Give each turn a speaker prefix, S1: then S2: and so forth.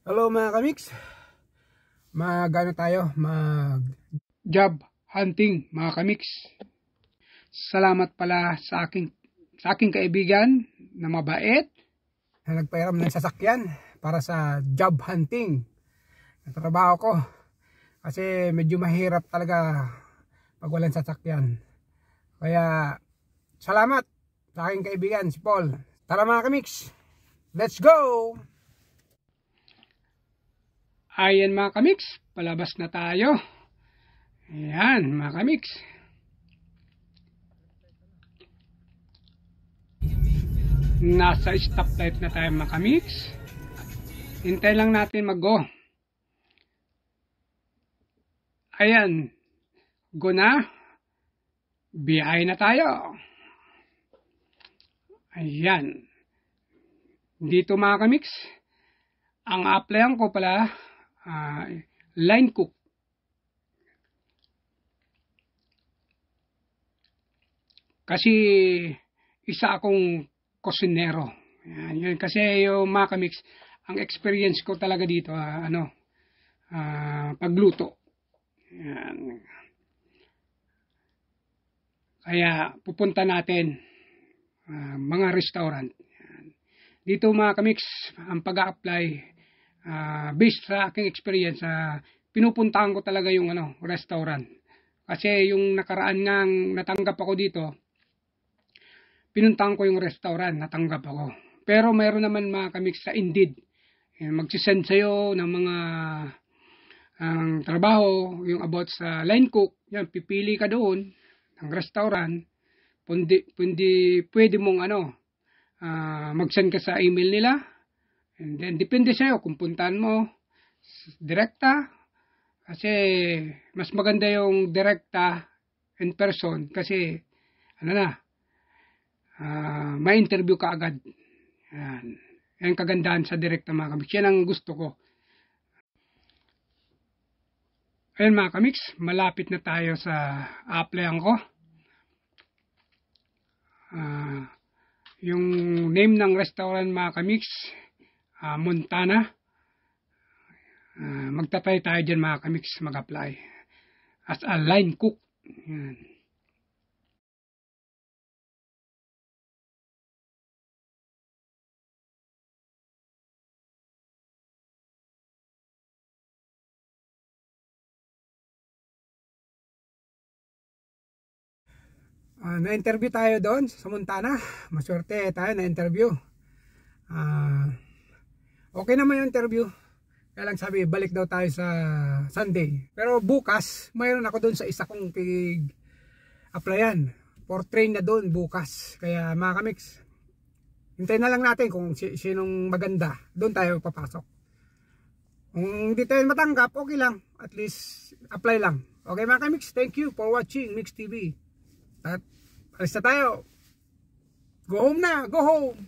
S1: Hello mga kamiks, tayo job hunting mga kamiks. Salamat pala sa aking kaibigan na mabait na nagpairam ng sasakyan para sa job hunting na trabaho ko, kasi medyo mahirap talaga pag walang sasakyan. Kaya salamat sa aking kaibigan si Paul. Tara mga kamiks, let's go! Ayan mga kamiks, palabas na tayo. Ayan mga kamiks. Nasa stoplight na tayo mga kamiks. Hintay lang natin mag-go. Ayan, go na. Biyahe na tayo. Ayan. Dito mga kamiks, ang applyan ko pala line cook. Kasi isa akong kusinero. Yan kasi yung mga kamiks, ang experience ko talaga dito pagluto. Yan. Kaya pupunta natin mga restaurant. Yan. Dito mga kamiks, ang pag-a-apply based sa aking experience, pinupuntahan ko talaga yung restaurant. Kasi yung nakaraan ngang natanggap ako dito, pinuntahan ko yung restaurant, natanggap ako. Pero mayroon naman mga kamiks sa Indeed. Magsisend sa'yo ng mga trabaho, yung about sa line cook. Yan, pipili ka doon ng restaurant. Pwede mong mag-send ka sa email nila. And then, depende sa'yo kung puntahan mo direkta. Kasi, mas maganda yung direkta in person. Kasi, may interview ka agad. Yan. Yan kagandahan sa direkta mga kamiks. Yan ang gusto ko. Ayan mga kamiks, malapit na tayo sa applyan ko. Yung name ng restaurant mga kamiks, Montana. Magtatry tayo dyan mga kamiks, mag-apply as a line cook. Yan. Na-interview tayo doon sa Montana. Maswerte tayo na-interview. Okay naman yung interview. Kaya lang sabi, balik daw tayo sa Sunday. Pero bukas, mayroon ako doon sa isa kong applyan. For train na doon bukas. Kaya mga kamiks, hintayin na lang natin kung sinong maganda. Doon tayo papasok. Kung hindi tayo matanggap, okay lang. At least, apply lang. Okay mga kamiks, thank you for watching Mix TV. At alis na tayo. Go home na, go home.